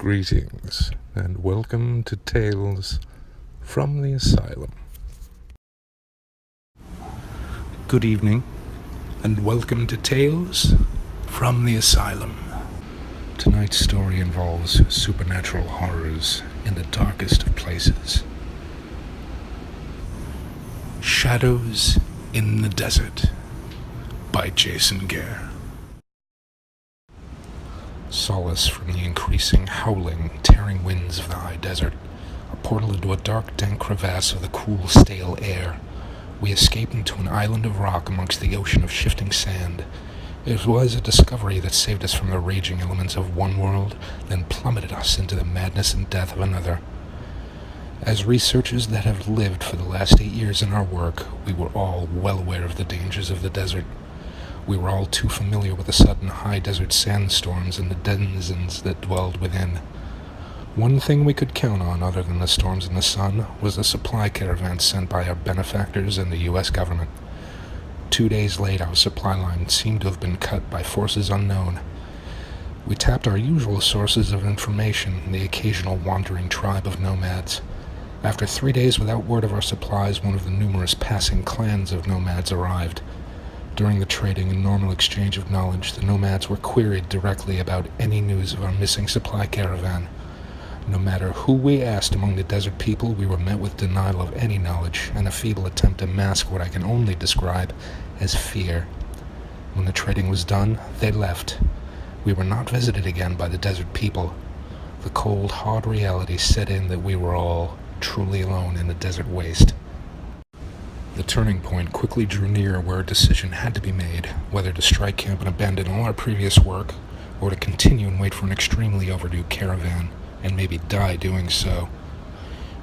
Greetings, and welcome to Tales from the Asylum. Good evening, and welcome to Tales from the Asylum. Tonight's story involves supernatural horrors in the darkest of places. Shadows in the Desert by Jason Gehr. Solace from the increasing, howling, tearing winds of the high desert, a portal into a dark, dank crevasse of the cool, stale air. We escaped into an island of rock amongst the ocean of shifting sand. It was a discovery that saved us from the raging elements of one world, then plummeted us into the madness and death of another. As researchers that have lived for the last 8 years in our work, we were all well aware of the dangers of the desert. We were all too familiar with the sudden high desert sandstorms and the denizens that dwelled within. One thing we could count on, other than the storms and the sun, was the supply caravan sent by our benefactors and the U.S. government. 2 days late, our supply line seemed to have been cut by forces unknown. We tapped our usual sources of information, the occasional wandering tribe of nomads. After 3 days without word of our supplies, one of the numerous passing clans of nomads arrived. During the trading and normal exchange of knowledge, the nomads were queried directly about any news of our missing supply caravan. No matter who we asked among the desert people, we were met with denial of any knowledge and a feeble attempt to mask what I can only describe as fear. When the trading was done, they left. We were not visited again by the desert people. The cold, hard reality set in that we were all truly alone in the desert waste. The turning point quickly drew near where a decision had to be made, whether to strike camp and abandon all our previous work, or to continue and wait for an extremely overdue caravan, and maybe die doing so.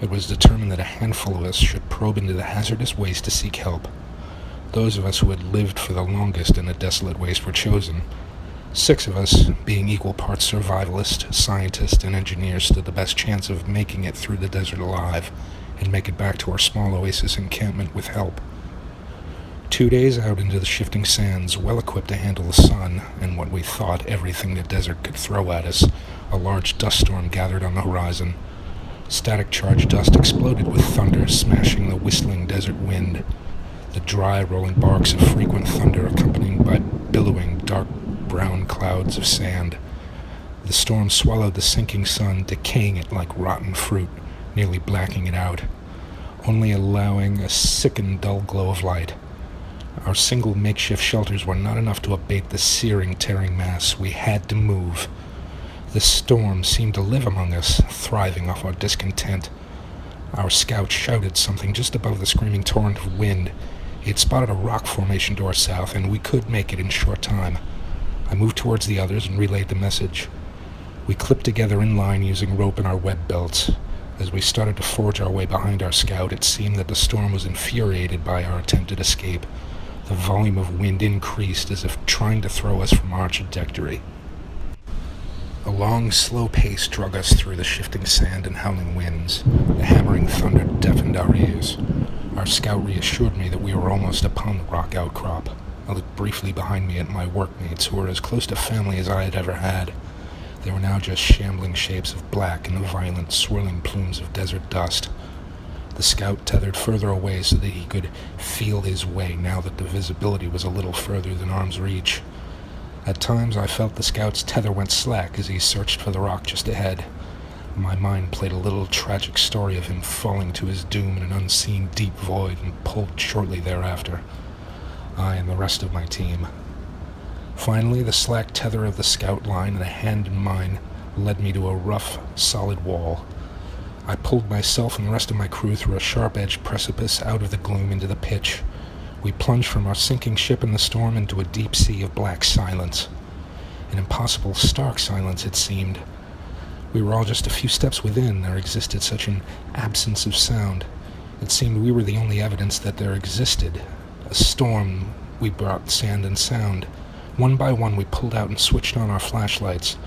It was determined that a handful of us should probe into the hazardous waste to seek help. Those of us who had lived for the longest in the desolate waste were chosen. 6 of us, being equal parts survivalist, scientist, and engineer, stood the best chance of making it through the desert alive, and make it back to our small oasis encampment with help. 2 days out into the shifting sands, well equipped to handle the sun and what we thought everything the desert could throw at us, a large dust storm gathered on the horizon. Static charged dust exploded with thunder, smashing the whistling desert wind. The dry, rolling barks of frequent thunder accompanied by billowing, dark brown clouds of sand. The storm swallowed the sinking sun, decaying it like rotten fruit, nearly blacking it out, only allowing a sick and dull glow of light. Our single makeshift shelters were not enough to abate the searing, tearing mass. We had to move. The storm seemed to live among us, thriving off our discontent. Our scout shouted something just above the screaming torrent of wind. He had spotted a rock formation to our south, and we could make it in short time. I moved towards the others and relayed the message. We clipped together in line using rope and our web belts. As we started to forge our way behind our scout, it seemed that the storm was infuriated by our attempted escape. The volume of wind increased as if trying to throw us from our trajectory. A long, slow pace drug us through the shifting sand and howling winds. The hammering thunder deafened our ears. Our scout reassured me that we were almost upon the rock outcrop. I looked briefly behind me at my workmates, who were as close to family as I had ever had. They were now just shambling shapes of black in the violent, swirling plumes of desert dust. The scout tethered further away so that he could feel his way now that the visibility was a little further than arm's reach. At times I felt the scout's tether went slack as he searched for the rock just ahead. My mind played a little tragic story of him falling to his doom in an unseen deep void and pulled shortly thereafter. I and the rest of my team. Finally, the slack tether of the scout line and a hand in mine led me to a rough, solid wall. I pulled myself and the rest of my crew through a sharp-edged precipice out of the gloom into the pitch. We plunged from our sinking ship in the storm into a deep sea of black silence. An impossible, stark silence, it seemed. We were all just a few steps within. There existed such an absence of sound. It seemed we were the only evidence that there existed. A storm. We brought sand and sound. One by one, we pulled out and switched on our flashlights.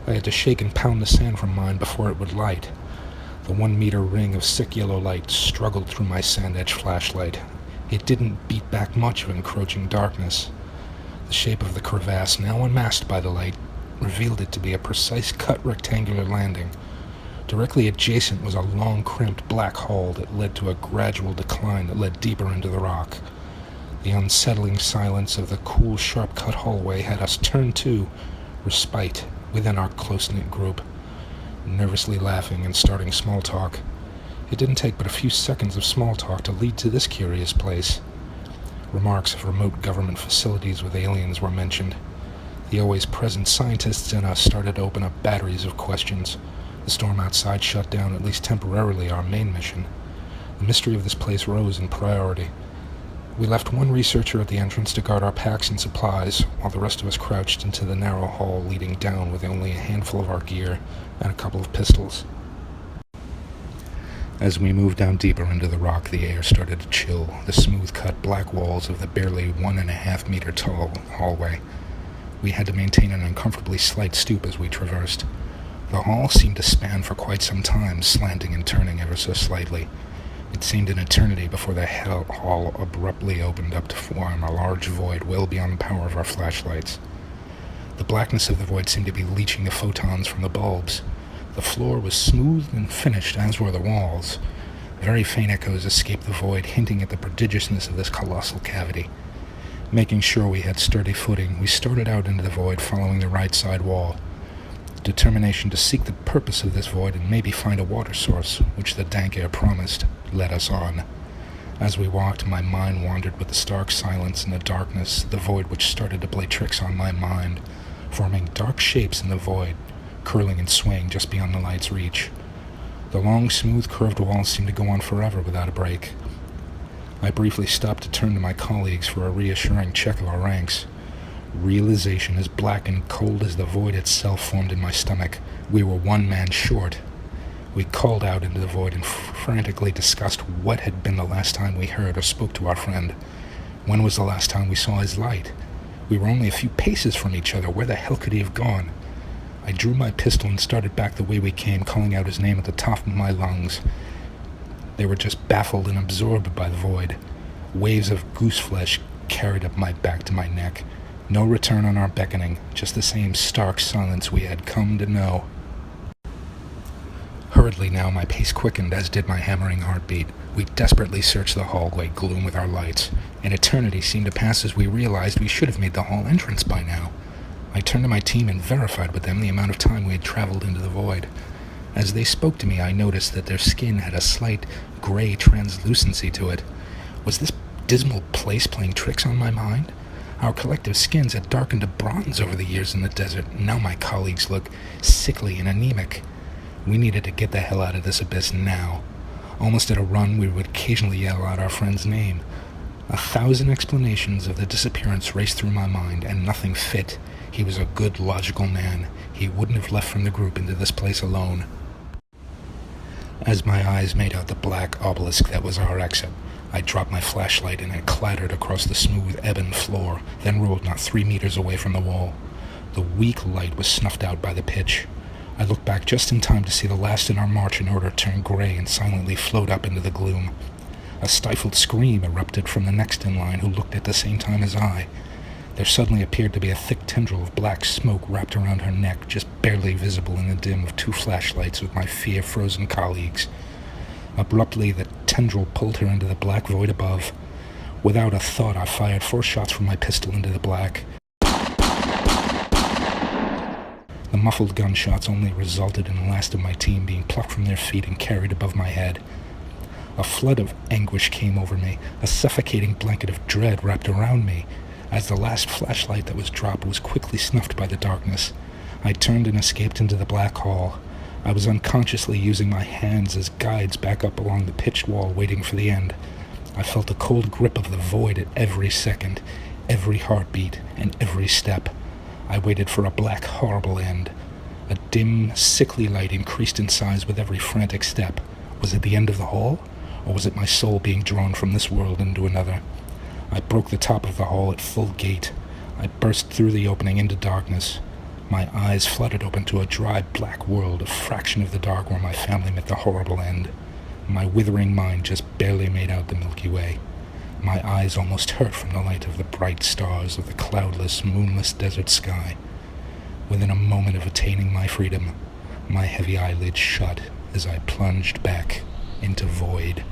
I had to shake and pound the sand from mine before it would light. The 1-meter ring of sick yellow light struggled through my sand-edged flashlight. It didn't beat back much of encroaching darkness. The shape of the crevasse, now unmasked by the light, revealed it to be a precise-cut rectangular landing. Directly adjacent was a long, cramped black hall that led to a gradual decline that led deeper into the rock. The unsettling silence of the cool, sharp-cut hallway had us turn to respite within our close-knit group, nervously laughing and starting small talk. It didn't take but a few seconds of small talk to lead to this curious place. Remarks of remote government facilities with aliens were mentioned. The always present scientists in us started to open up batteries of questions. The storm outside shut down, at least temporarily, our main mission. The mystery of this place rose in priority. We left one researcher at the entrance to guard our packs and supplies, while the rest of us crouched into the narrow hall leading down with only a handful of our gear and a couple of pistols. As we moved down deeper into the rock, the air started to chill, the smooth-cut black walls of the barely 1.5-meter tall hallway. We had to maintain an uncomfortably slight stoop as we traversed. The hall seemed to span for quite some time, slanting and turning ever so slightly. It seemed an eternity before the hall abruptly opened up to form a large void well beyond the power of our flashlights. The blackness of the void seemed to be leaching the photons from the bulbs. The floor was smooth and finished, as were the walls. Very faint echoes escaped the void, hinting at the prodigiousness of this colossal cavity. Making sure we had sturdy footing, we started out into the void, following the right side wall. Determination to seek the purpose of this void and maybe find a water source, which the dank air promised, led us on. As we walked, my mind wandered with the stark silence and the darkness, the void which started to play tricks on my mind, forming dark shapes in the void, curling and swaying just beyond the light's reach. The long, smooth, curved walls seemed to go on forever without a break. I briefly stopped to turn to my colleagues for a reassuring check of our ranks. Realization as black and cold as the void itself formed in my stomach. We were one man short. We called out into the void and frantically discussed what had been the last time we heard or spoke to our friend. When was the last time we saw his light? We were only a few paces from each other. Where the hell could he have gone? I drew my pistol and started back the way we came, calling out his name at the top of my lungs. They were just baffled and absorbed by the void. Waves of goose flesh carried up my back to my neck. No return on our beckoning, just the same stark silence we had come to know. Hurriedly now, my pace quickened, as did my hammering heartbeat. We desperately searched the hallway gloom with our lights. An eternity seemed to pass as we realized we should have made the hall entrance by now. I turned to my team and verified with them the amount of time we had traveled into the void. As they spoke to me, I noticed that their skin had a slight gray translucency to it. Was this dismal place playing tricks on my mind? Our collective skins had darkened to bronze over the years in the desert, and now my colleagues looked sickly and anemic. We needed to get the hell out of this abyss now. Almost at a run, we would occasionally yell out our friend's name. 1,000 explanations of the disappearance raced through my mind, and nothing fit. He was a good, logical man. He wouldn't have left from the group into this place alone. As my eyes made out the black obelisk that was our exit, I dropped my flashlight and it clattered across the smooth ebon floor, then rolled not 3 meters away from the wall. The weak light was snuffed out by the pitch. I looked back just in time to see the last in our march in order turn gray and silently float up into the gloom. A stifled scream erupted from the next in line, who looked at the same time as I. There suddenly appeared to be a thick tendril of black smoke wrapped around her neck, just barely visible in the dim of 2 flashlights with my fear-frozen colleagues. Abruptly, the tendril pulled her into the black void above. Without a thought, I fired 4 shots from my pistol into the black. The muffled gunshots only resulted in the last of my team being plucked from their feet and carried above my head. A flood of anguish came over me, a suffocating blanket of dread wrapped around me. As the last flashlight that was dropped was quickly snuffed by the darkness, I turned and escaped into the black hall. I was unconsciously using my hands as guides back up along the pitched wall, waiting for the end. I felt the cold grip of the void at every second, every heartbeat, and every step. I waited for a black, horrible end. A dim, sickly light increased in size with every frantic step. Was it the end of the hall? Or was it my soul being drawn from this world into another? I broke the top of the hall at full gait. I burst through the opening into darkness. My eyes fluttered open to a dry, black world, a fraction of the dark where my family met the horrible end. My withering mind just barely made out the Milky Way. My eyes almost hurt from the light of the bright stars of the cloudless, moonless desert sky. Within a moment of attaining my freedom, my heavy eyelids shut as I plunged back into void.